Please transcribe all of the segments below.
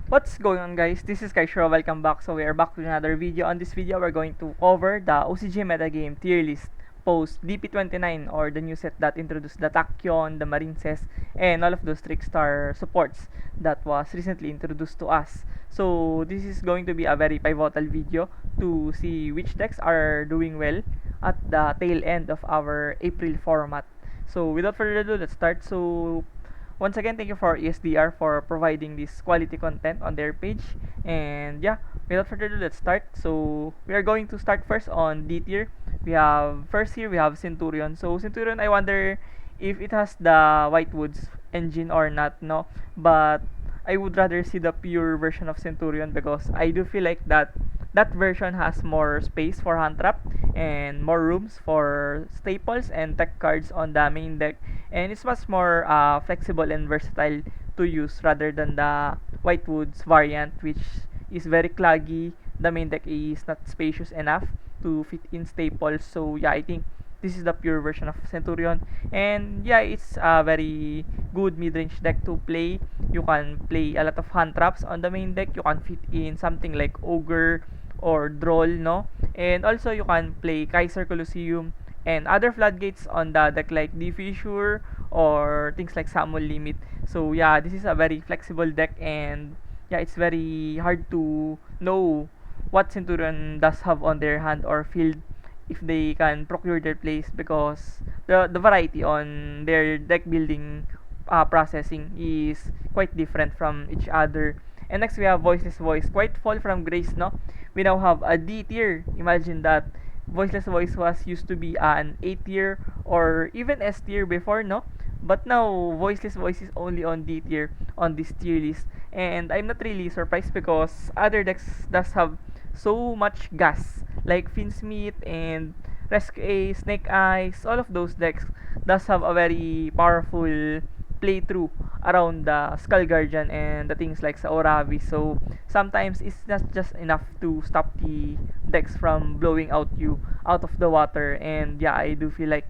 What's going on, guys? This is Kaishro. Welcome back. So we are back with another video. On this video, we're going to cover the OCG metagame tier list post DP29, or the new set that introduced the Tachyon, the Marinces, and all of those Trickstar supports that was recently introduced to us. So this is going to be a very pivotal video to see which decks are doing well at the tail end of our April format. So without further ado, let's start. So once again, thank you for ESDR for providing this quality content on their page. And yeah, without further ado, let's start. So we are going to start first on D tier. We have first here we have Centurion. So Centurion, I wonder if it has the Whitewoods engine or not, no. But I would rather see the pure version of Centurion because I do feel like that version has more space for hand trap and more rooms for staples and tech cards on the main deck, and it's much more flexible and versatile to use rather than the Whitewoods variant, which is very claggy. The main deck is not spacious enough to fit in staples. So yeah, I think this is the pure version of Centurion, and yeah, it's a very good mid-range deck to play. You can play a lot of hand traps on the main deck. You can fit in something like Ogre or Droll, no? And also you can play Kaiser Colosseum and other floodgates on the deck like the Fissure or things like Summon Limit. So yeah, this is a very flexible deck, and yeah, it's very hard to know what Centurion does have on their hand or field if they can procure their place, because the variety on their deck building processing is quite different from each other. And next we have Voiceless Voice, quite fall from grace, no? We now have a D tier. Imagine that. Voiceless Voice was used to be an A tier or even S tier before, no? But now Voiceless Voice is only on D tier on this tier list, and I'm not really surprised because other decks does have so much gas like Finsmith and Rescue A, Snake Eyes. All of those decks does have a very powerful playthrough around the Skull Guardian and the things like sa Oravi. So sometimes it's not just enough to stop the decks from blowing out you out of the water. And yeah, I do feel like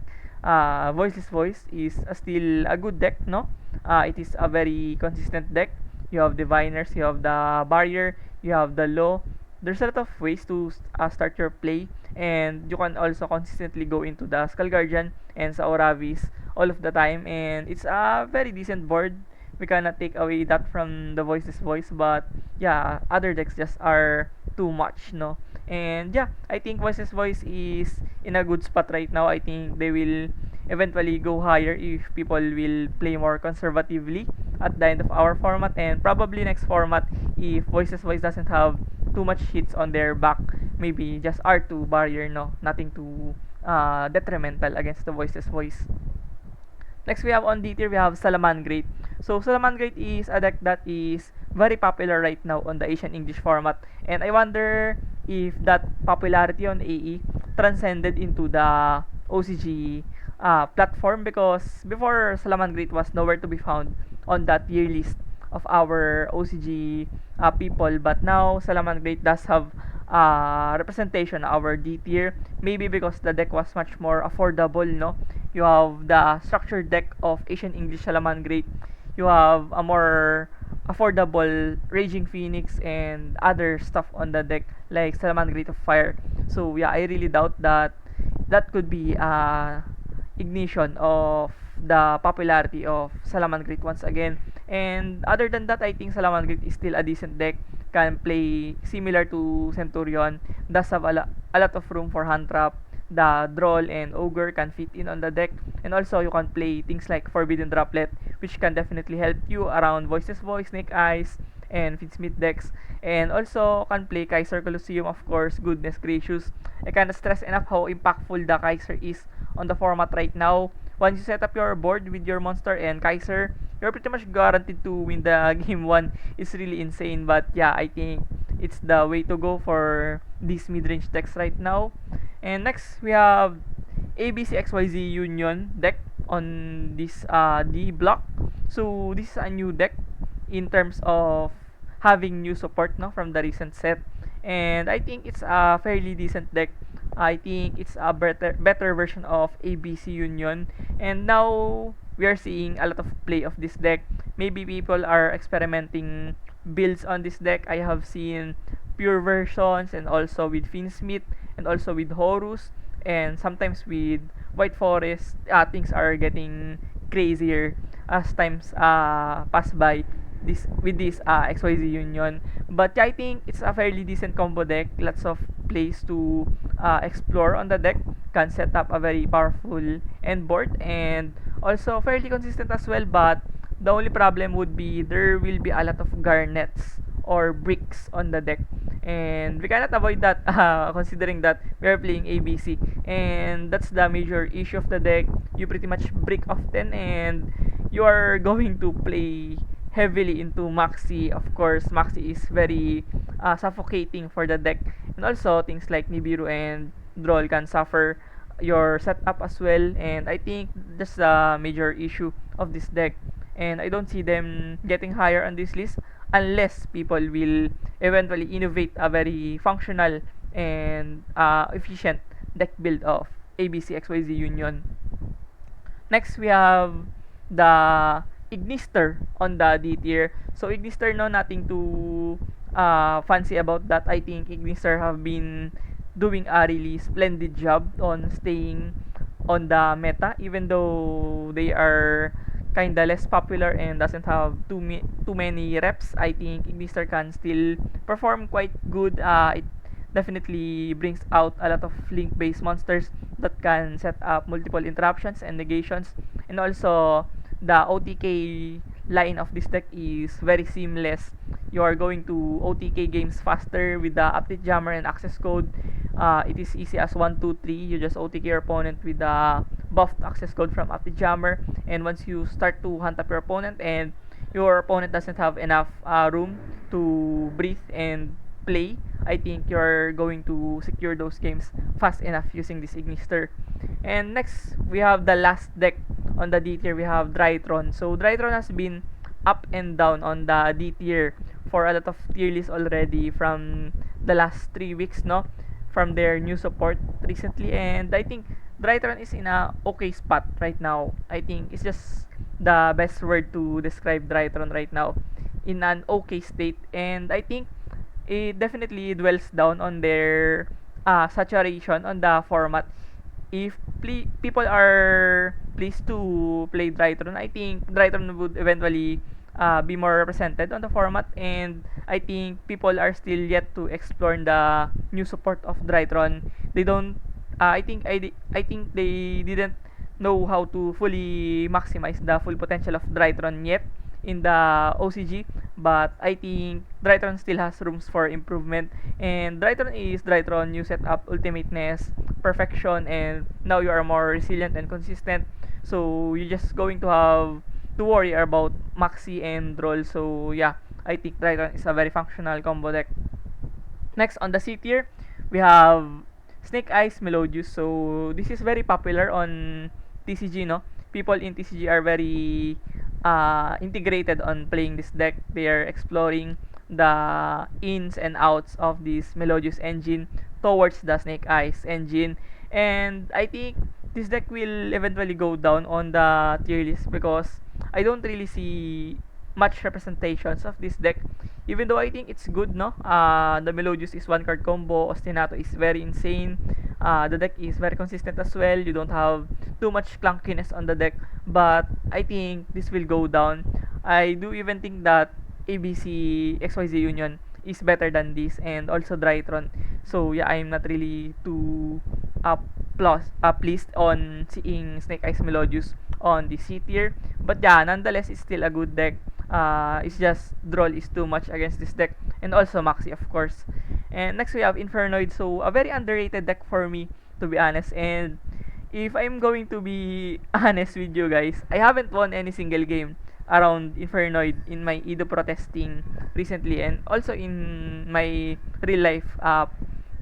Voiceless Voice is still a good deck, no? It is a very consistent deck. You have Diviners, you have the Barrier, you have the Law. There's a lot of ways to start your play, and you can also consistently go into the Skull Guardian and sa Oravis all of the time, and it's a very decent board. We cannot take away that from the Voiceless Voice, but yeah, other decks just are too much, no? And yeah, I think Voiceless Voice is in a good spot right now. I think they will eventually go higher if people will play more conservatively at the end of our format, and probably next format if Voiceless Voice doesn't have too much hits on their back, maybe just R2 barrier, no, nothing too detrimental against the Voiceless Voice. Next we have on D tier, we have Salamangreat. So Salamangreat is a deck that is very popular right now on the Asian English format, and I wonder if that popularity on AE transcended into the OCG platform, because before Salamangreat was nowhere to be found on that tier list of our OCG people, but now Salamangreat does have representation our D tier, maybe because the deck was much more affordable, no? You have the structured deck of Asian English Salamangreat. You have a more affordable Raging Phoenix and other stuff on the deck like Salamangreat of Fire. So yeah, I really doubt that that could be ignition of the popularity of Salamangreat once again. And other than that, I think Salamangreat is still a decent deck. Can play similar to Centurion. Does have a lot of room for hand trap. The Droll and Ogre can fit in on the deck. And also, you can play things like Forbidden Droplet, which can definitely help you around Voiceless Voice, Snake Eyes, and Finsmith decks. And also, can play Kaiser Colosseum, of course, goodness gracious. I cannot stress enough how impactful the Kaiser is on the format right now. Once you set up your board with your monster and Kaiser, you're pretty much guaranteed to win the game 1. It's really insane, but yeah, I think it's the way to go for these mid-range decks right now. And next, we have ABCXYZ Union deck on this D block. So this is a new deck in terms of having new support, no, from the recent set, and I think it's a fairly decent deck. I think it's a better version of ABC Union, and now we are seeing a lot of play of this deck. Maybe people are experimenting builds on this deck. I have seen pure versions and also with Finsmith and also with Horus and sometimes with White Forest. Things are getting crazier as times pass by this with this XYZ Union. But yeah, I think it's a fairly decent combo deck. Lots of plays to explore on the deck. Can set up a very powerful end board and also fairly consistent as well. But the only problem would be there will be a lot of garnets or bricks on the deck. And we cannot avoid that considering that we are playing ABC. And that's the major issue of the deck. You pretty much brick often and you are going to play heavily into Maxi. Of course, Maxi is very suffocating for the deck. And also, things like Nibiru and Droll can suffer your setup as well. And I think that's the major issue of this deck. And I don't see them getting higher on this list unless people will eventually innovate a very functional and efficient deck build of ABC XYZ Union. Next, we have the Ignister on the D tier. So Ignister, no, nothing to fancy about that. I think Ignister have been doing a really splendid job on staying on the meta, even though they are kinda less popular and doesn't have too many reps. I think Ignister can still perform quite good. It definitely brings out a lot of link-based monsters that can set up multiple interruptions and negations, and also the OTK line of this deck is very seamless. You are going to OTK games faster with the update jammer and access code. It is easy as 1, 2, 3. You just OTK your opponent with the buffed access code from update jammer, and once you start to hunt up your opponent and your opponent doesn't have enough room to breathe and play, I think you're going to secure those games fast enough using this Ignister. And next, we have the last deck on the D tier. We have Drytron. So Drytron has been up and down on the D tier for a lot of tier lists already from the last 3 weeks, no? From their new support recently, and I think Drytron is in a okay spot right now. I think it's just the best word to describe Drytron right now, in an okay state, and I think it definitely dwells down on their saturation on the format. If people are pleased to play Drytron, I think Drytron would eventually be more represented on the format, and I think people are still yet to explore the new support of Drytron. They don't. I think they didn't know how to fully maximize the full potential of Drytron yet in the OCG, but I think Drytron still has rooms for improvement. And Drytron is Drytron, new setup, ultimateness, perfection, and now you are more resilient and consistent. So you're just going to have to worry about Maxi and Droll. So yeah, I think Drytron is a very functional combo deck. Next on the C tier, we have Snake Eyes Melodious. So this is very popular on TCG, no? People in TCG are very integrated on playing this deck. They are exploring the ins and outs of this Melodious engine towards the Snake Eyes engine. And I think this deck will eventually go down on the tier list because I don't really see much representations of this deck. Even though I think it's good, no? The Melodious is one card combo. Ostinato is very insane. The deck is very consistent as well. You don't have too much clunkiness on the deck. But I think this will go down. I do even think that ABC XYZ Union is better than this, and also Drytron. So yeah, I'm not really too pleased on seeing Snake Eyes Melodious on the C tier. But yeah, nonetheless, it's still a good deck. It's just Droll is too much against this deck, and also Maxi, of course. And next we have Infernoid, so a very underrated deck for me, to be honest. And if I'm going to be honest with you guys, I haven't won any single game around Infernoid in my Edo protesting recently, and also in my real life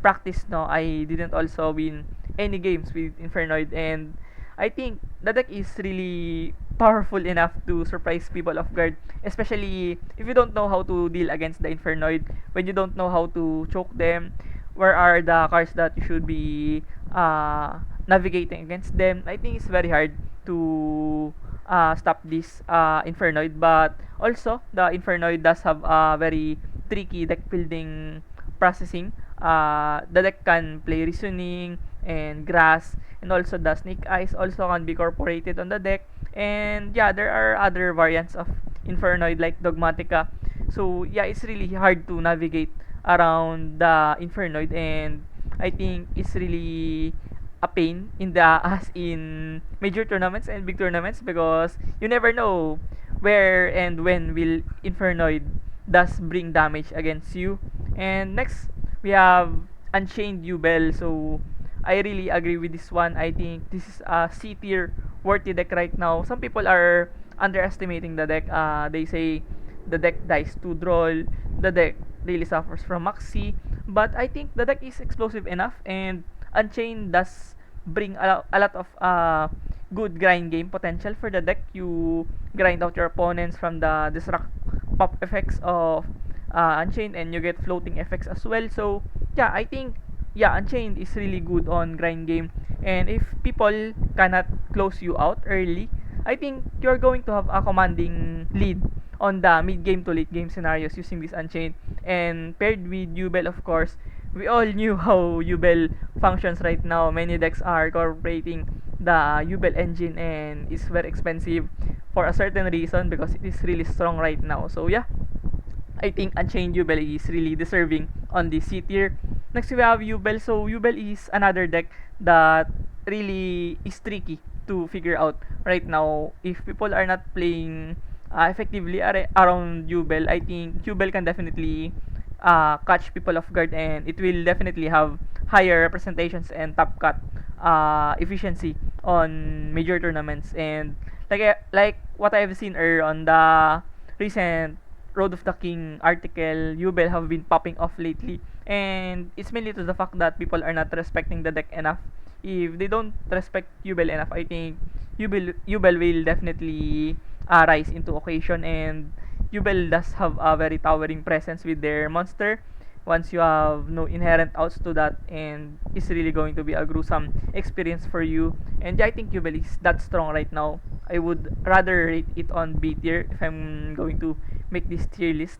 practice. No, I didn't also win any games with Infernoid, and I think the deck is really powerful enough to surprise people off guard, especially if you don't know how to deal against the Infernoid, when you don't know how to choke them, where are the cards that you should be navigating against them. I think it's very hard to stop this Infernoid. But also, the Infernoid does have a very tricky deck building processing. The deck can play Reasoning and Grass, and also the Snake Eyes also can be incorporated on the deck. And yeah, there are other variants of Infernoid like Dogmatica. So yeah, it's really hard to navigate around the Infernoid, and I think it's really a pain in the as in major tournaments and big tournaments, because you never know where and when will Infernoid does bring damage against you. And next we have Unchained Yubel. So I really agree with this one. I think this is a C tier worthy deck right now. Some people are underestimating the deck. They say the deck dies to draw. The deck really suffers from Maxi. But I think the deck is explosive enough, and Unchained does bring a lot of good grind game potential for the deck. You grind out your opponents from the disrupt pop effects of Unchained, and you get floating effects as well. So yeah, I think yeah, Unchained is really good on grind game. And if people cannot close you out early, I think you're going to have a commanding lead on the mid game to late game scenarios using this Unchained. And paired with Yubel, of course, we all knew how Yubel functions right now. Many decks are incorporating the Yubel engine, and it's very expensive for a certain reason because it is really strong right now. So yeah, I think Unchained Yubel is really deserving on the C tier. Next we have Yubel. So Yubel is another deck that really is tricky to figure out right now. If people are not playing effectively around Yubel, I think Yubel can definitely catch people off guard, and it will definitely have higher representations and top cut efficiency on major tournaments. And like what I've seen on the recent Road of the King article, Yubel have been popping off lately. And it's mainly to the fact that people are not respecting the deck enough. If they don't respect Yubel enough, I think Yubel will definitely rise into occasion. And Yubel does have a very towering presence with their monster. Once you have no inherent outs to that, and it's really going to be a gruesome experience for you. And yeah, I think Yubel is that strong right now. I would rather rate it on B tier if I'm going to make this tier list.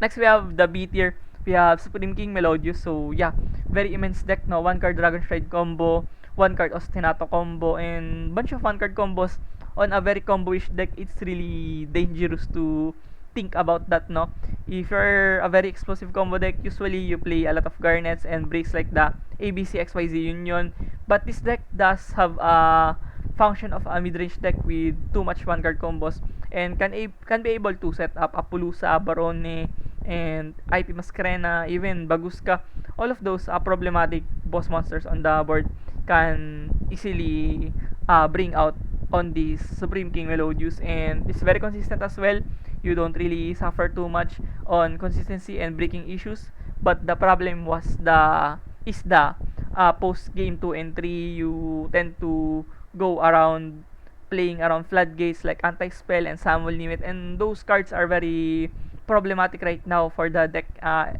Next, we have the B tier. We have Supreme King Melodious. So, yeah, very immense deck, no? One card Dragon Stride combo, one card Ostinato combo, and bunch of one card combos on a very combo-ish deck. It's really dangerous to think about that, no? If you're a very explosive combo deck, usually you play a lot of Garnets and breaks like the ABC XYZ Union. But this deck does have a function of a mid-range deck with too much one card combos, and can be able to set up Apollousa, Barone, and IP Masquerena, even Baguska. All of those problematic boss monsters on the board can easily bring out on this Supreme King Melodious, and it's very consistent as well. You don't really suffer too much on consistency and breaking issues. But the problem was the post game 2 and 3. You tend to go around playing around floodgates like anti-spell and Samuel Limit, and those cards are very problematic right now for the deck,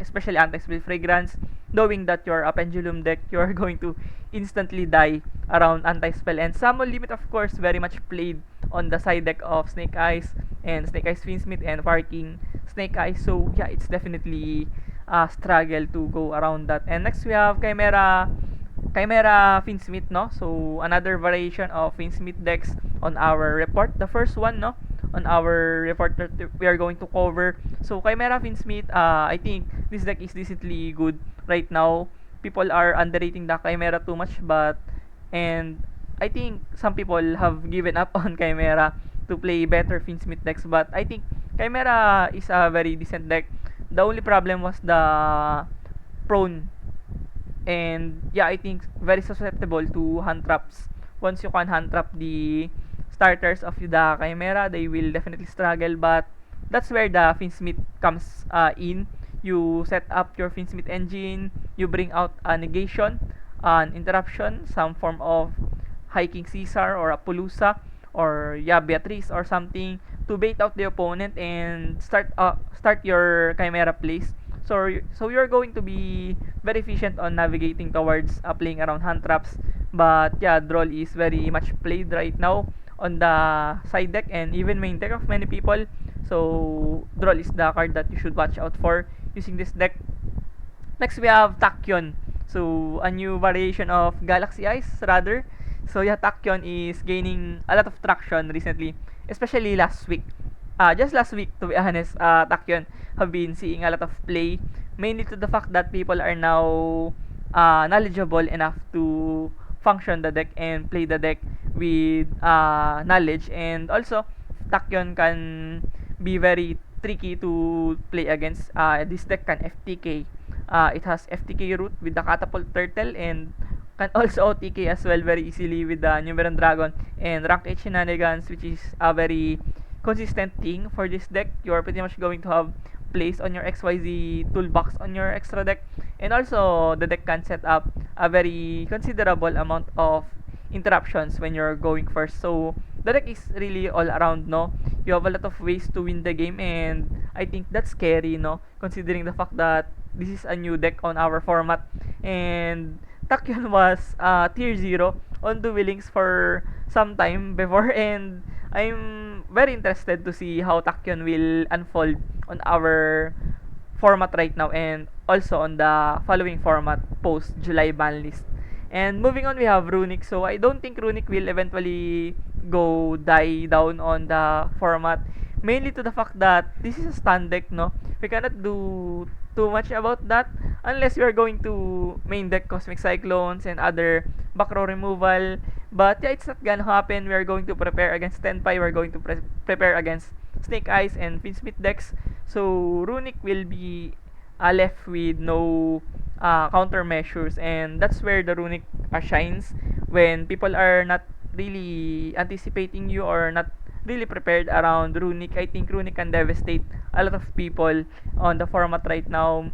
especially anti-spell fragrance. Knowing that you're a pendulum deck, you're going to instantly die around anti-spell. And Samuel Limit, of course, very much played on the side deck of Snake Eyes and Snake Eyes Fiendsmith and Farking Snake Eyes. So yeah, it's definitely a struggle to go around that. And next we have Chimera Fiendsmith, no? So another variation of Fiendsmith decks on our report. The first one, no? On our report that we are going to cover. So Chimera Fiendsmith, I think this deck is decently good right now. People are underrating the Chimera too much, and I think some people have given up on Chimera to play better Fiendsmith decks. But I think Chimera is a very decent deck. The only problem was the prone, and yeah, I think very susceptible to hand traps. Once you can hand trap the starters of the Chimera, they will definitely struggle. But that's where the Fiendsmith comes in. You set up your Fiendsmith engine, you bring out a negation, an interruption, some form of High King Caesar or Apollousa, or yeah, Beatrice or something, to bait out the opponent and start your Chimera plays. So you're going to be very efficient on navigating towards playing around hand traps. But yeah, Droll is very much played right now on the side deck and even main deck of many people. So Droll is the card that you should watch out for using this deck. Next we have Tachyon. So a new variation of Galaxy Eyes rather. So yeah, Tachyon is gaining a lot of traction recently, especially last week. Just last week, to be honest, Tachyon have been seeing a lot of play, mainly to the fact that people are now knowledgeable enough to function the deck and play the deck with knowledge. And also, Tachyon can be very tricky to play against. This deck can FTK. It has FTK root with the Catapult Turtle and can also OTK as well very easily with the Numeron Dragon and Rank 8 Shenanigans, which is a very consistent thing for this deck. You are pretty much going to have place on your XYZ toolbox on your extra deck, and also the deck can set up a very considerable amount of interruptions when you're going first. So the deck is really all around, no? You have a lot of ways to win the game, and I think that's scary, no? Considering the fact that this is a new deck on our format, and Tachyon was tier 0 on Duel Links for some time before, and I'm very interested to see how Tachyon will unfold on our format right now and also on the following format post July ban list. And moving on, we have Runic. So I don't think Runic will eventually go die down on the format, mainly to the fact that this is a stand deck, no? We cannot do too much about that unless we are going to main deck Cosmic Cyclones and other back row removal. But yeah, it's not gonna happen. We are going to prepare against Tenpai. We're going to prepare against Snake Eyes and Finsmith decks. So Runic will be left with no countermeasures, and that's where the Runic shines when people are not really anticipating you or not really prepared around Runic. I think Runic can devastate a lot of people on the format right now.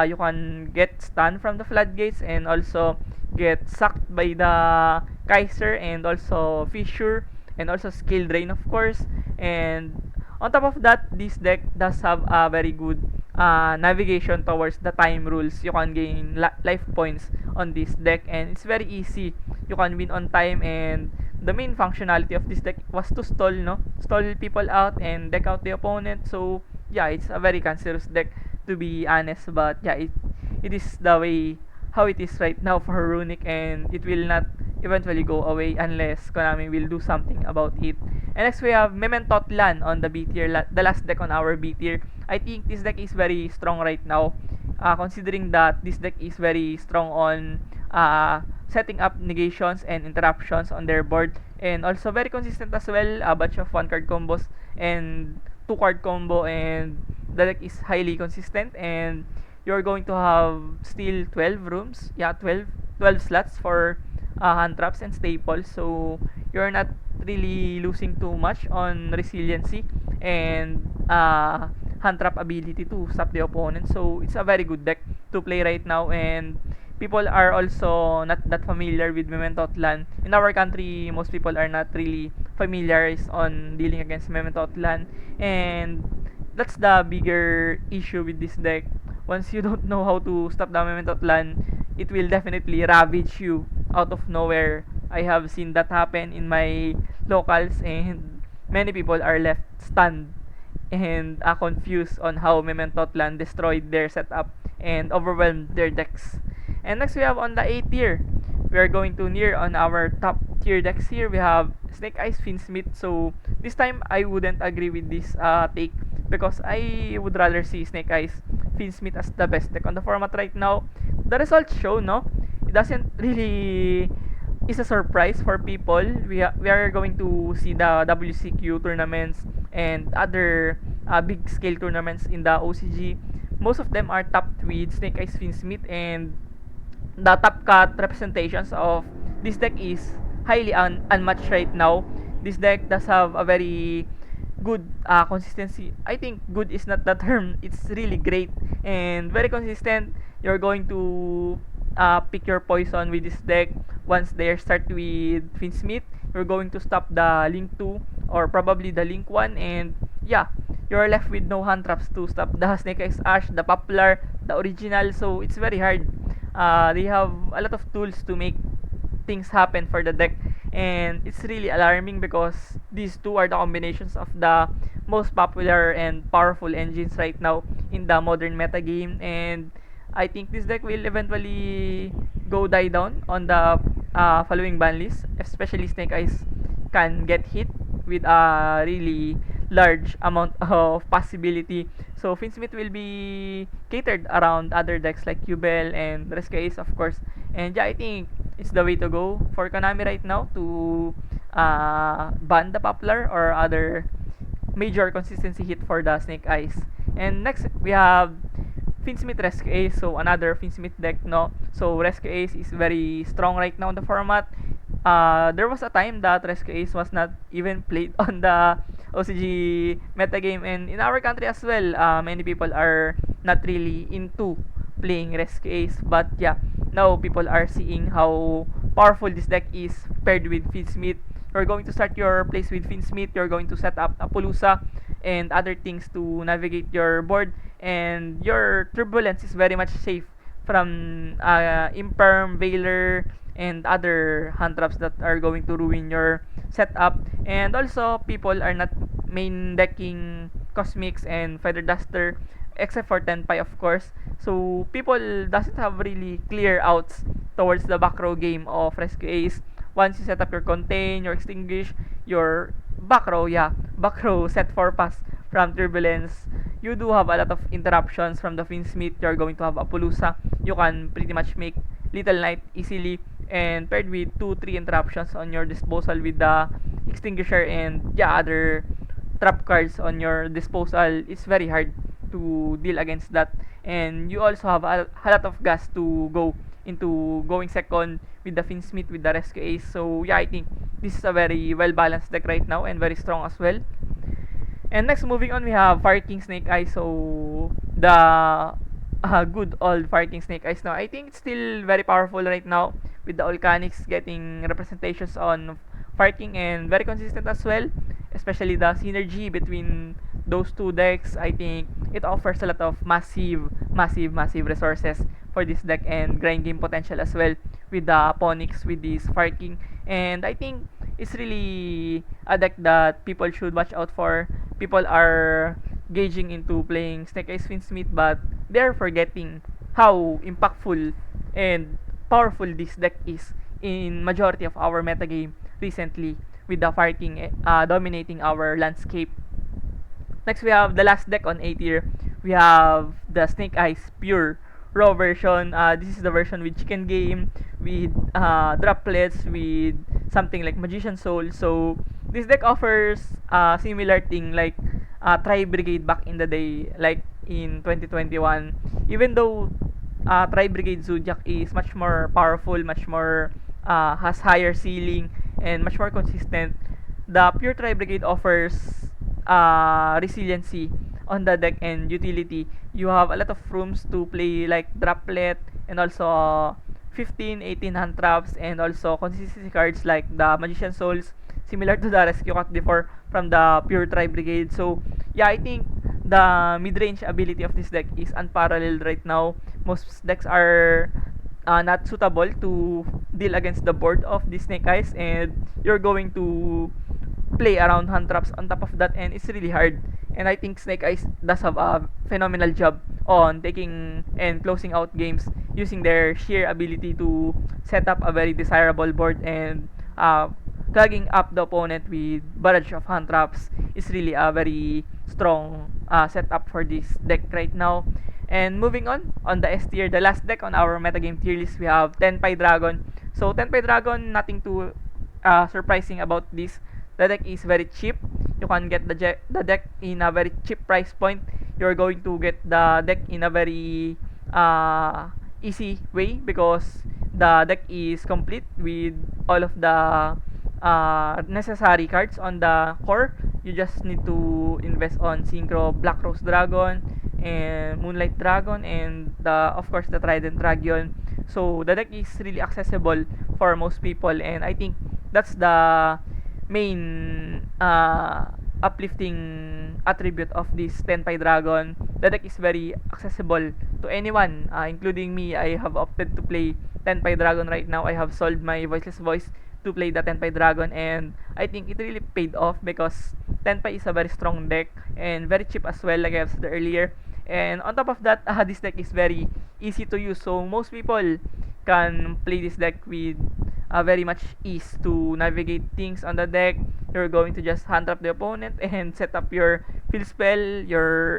You can get stunned from the floodgates and also get sucked by the Kaiser and also Fissure and also skill drain, of course. And on top of that, this deck does have a very good navigation towards the time rules. You can gain life points on this deck, and it's very easy. You can win on time, and the main functionality of this deck was to stall, no? Stall people out and deck out the opponent. So yeah, it's a very cancerous deck, to be honest. But yeah, it is the way how it is right now for Runic, and it will not eventually go away unless Konami will do something about it. And next we have Mementotlan on the B tier, the last deck on our B tier. I think this deck is very strong right now, considering that this deck is very strong on setting up negations and interruptions on their board, and also very consistent as well. A bunch of 1 card combos and 2 card combo, and the deck is highly consistent, and you're going to have still 12 rooms, yeah, 12 slots for hand traps and staples. So you're not really losing too much on resiliency and hand trap ability to stop the opponent. So it's a very good deck to play right now, and people are also not that familiar with Mementotlan. In our country, most people are not really familiar on dealing against Mementotlan, and that's the bigger issue with this deck. Once you don't know how to stop the Mementotlan, it will definitely ravage you out of nowhere. I have seen that happen in my locals, and many people are left stunned and confused on how Mementotlan destroyed their setup and overwhelmed their decks. And next we have on the A tier, we are going to near on our top tier decks here. We have Snake Eyes Finsmith. So this time I wouldn't agree with this take, because I would rather see Snake Eyes Finsmith as the best deck on the format right now. The results show, no? It doesn't really is a surprise for people. We are going to see the WCQ tournaments and other big scale tournaments in the OCG. Most of them are topped with Snake Eyes Finsmith, and the top cut representations of this deck is highly unmatched right now. This deck does have a very good consistency. I think good is not the term. It's really great and very consistent. You're going to pick your poison with this deck. Once they start with Finsmith, you're going to stop the Link 2 or probably the Link 1, and yeah, you're left with no hand traps to stop the Snake Eyes Ash, the Poplar, the original. So it's very hard. They have a lot of tools to make things happen for the deck, and it's really alarming because these two are the combinations of the most popular and powerful engines right now in the modern meta game. And I think this deck will eventually go die down on the following ban list, especially Snake Eyes can get hit with a really large amount of possibility. So Finsmith will be catered around other decks like Cubel and Rescue Ace, of course. And yeah, I think it's the way to go for Konami right now to ban the popular or other major consistency hit for the Snake Eyes. And next we have Finsmith Rescue Ace, so another Finsmith deck, no? So Rescue Ace is very strong right now in the format. There was a time that Rescue Ace was not even played on the OCG metagame, and in our country as well, many people are not really into playing Rescue Ace. But yeah, now people are seeing how powerful this deck is paired with Finsmith. You're going to start your plays with Finsmith, you're going to set up Apollousa and other things to navigate your board, and your Turbulence is very much safe from Imperm, Veiler, and other hand traps that are going to ruin your setup. And also, people are not main decking Cosmics and Feather Duster, except for Tenpai, of course. So, people doesn't have really clear outs towards the back row game of Rescue Ace. Once you set up your Contain, your Extinguish, your back row, yeah, back row set 4 pass from Turbulence, you do have a lot of interruptions from the Finsmith. You're going to have Apollousa. You can pretty much make Little Knight easily, and paired with 2-3 interruptions on your disposal with the Extinguisher and yeah, other trap cards on your disposal, it's very hard to deal against that. And you also have a lot of gas to go into going second with the Finsmith with the Rescue Ace. So yeah, I think this is a very well balanced deck right now and very strong as well. And next, moving on, we have Fire King Snake Eyes. So the good old Fire King Snake Eyes now. I think it's still very powerful right now with the Volcanics getting representations on Fire King and very consistent as well. Especially the synergy between those two decks. I think it offers a lot of massive resources for this deck and grind game potential as well with the Ponix with this Fire King. And I think it's really a deck that people should watch out for. People are gauging into playing Snake Eyes Finsmith, but they're forgetting how impactful and powerful this deck is in majority of our metagame recently with the Fire King dominating our landscape. Next, we have the last deck on A tier. We have the Snake Eyes Pure Raw version. This is the version with Chicken Game, with droplets, with something like Magician Soul. So, this deck offers a similar thing like Tri Brigade back in the day, like in 2021. Even though Tri Brigade Zodiac is much more powerful, much more has higher ceiling, and much more consistent, the Pure Tri Brigade offers resiliency on the deck and utility. You have a lot of rooms to play like Droplet and also 15, 18 hand traps, and also consistency cards like the Magician Souls, similar to the Rescue Cut before from the Pure Tri Brigade. So yeah, I think the mid-range ability of this deck is unparalleled right now. Most decks are not suitable to deal against the board of the Snake Eyes, and you're going to play around hand traps on top of that, and it's really hard. And I think Snake Eyes does have a phenomenal job on taking and closing out games using their sheer ability to set up a very desirable board, and clogging up the opponent with barrage of hand traps is really a very strong setup for this deck right now. And moving on the S tier, the last deck on our metagame tier list, we have Tenpai Dragon. So Tenpai Dragon, nothing too surprising about this. The deck is very cheap. You can get the deck in a very cheap price point. You're going to get the deck in a very easy way because the deck is complete with all of the necessary cards on the core. You just need to invest on Synchro Black Rose Dragon and Moonlight Dragon, and of course the Trident Dragon. So the deck is really accessible for most people, and I think that's the main uplifting attribute of this Tenpai Dragon. The deck is very accessible to anyone, including me. I have opted to play Tenpai Dragon right now. I have sold my Voiceless Voice to play the Tenpai Dragon, and I think it really paid off because Tenpai is a very strong deck and very cheap as well, like I've said earlier. And on top of that, this deck is very easy to use, so most people can play this deck with very much ease to navigate things on the deck. You're going to just hand up the opponent and set up your field spell,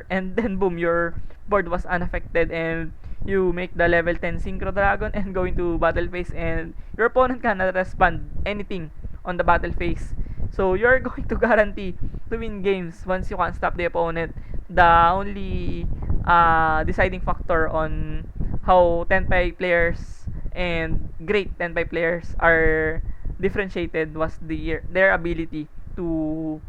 and then boom, your board was unaffected, and you make the level 10 Synchro Dragon and go into battle phase, and your opponent cannot respond anything on the battle phase. So you're going to guarantee to win games once you can stop the opponent. The only deciding factor on how Tenpai players and great Tenpai players are differentiated was their ability to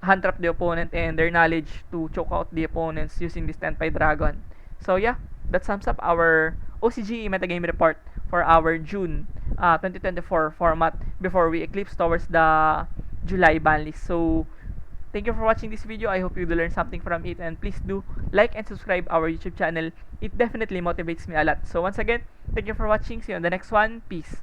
hand trap the opponent and their knowledge to choke out the opponents using this Tenpai Dragon. So yeah, that sums up our OCG metagame report for our June 2024 format before we eclipse towards the July ban list. So thank you for watching this video. I hope you learned something from it, and please do like and subscribe our YouTube channel. It definitely motivates me a lot. So once again, thank you for watching. See you on the next one. Peace.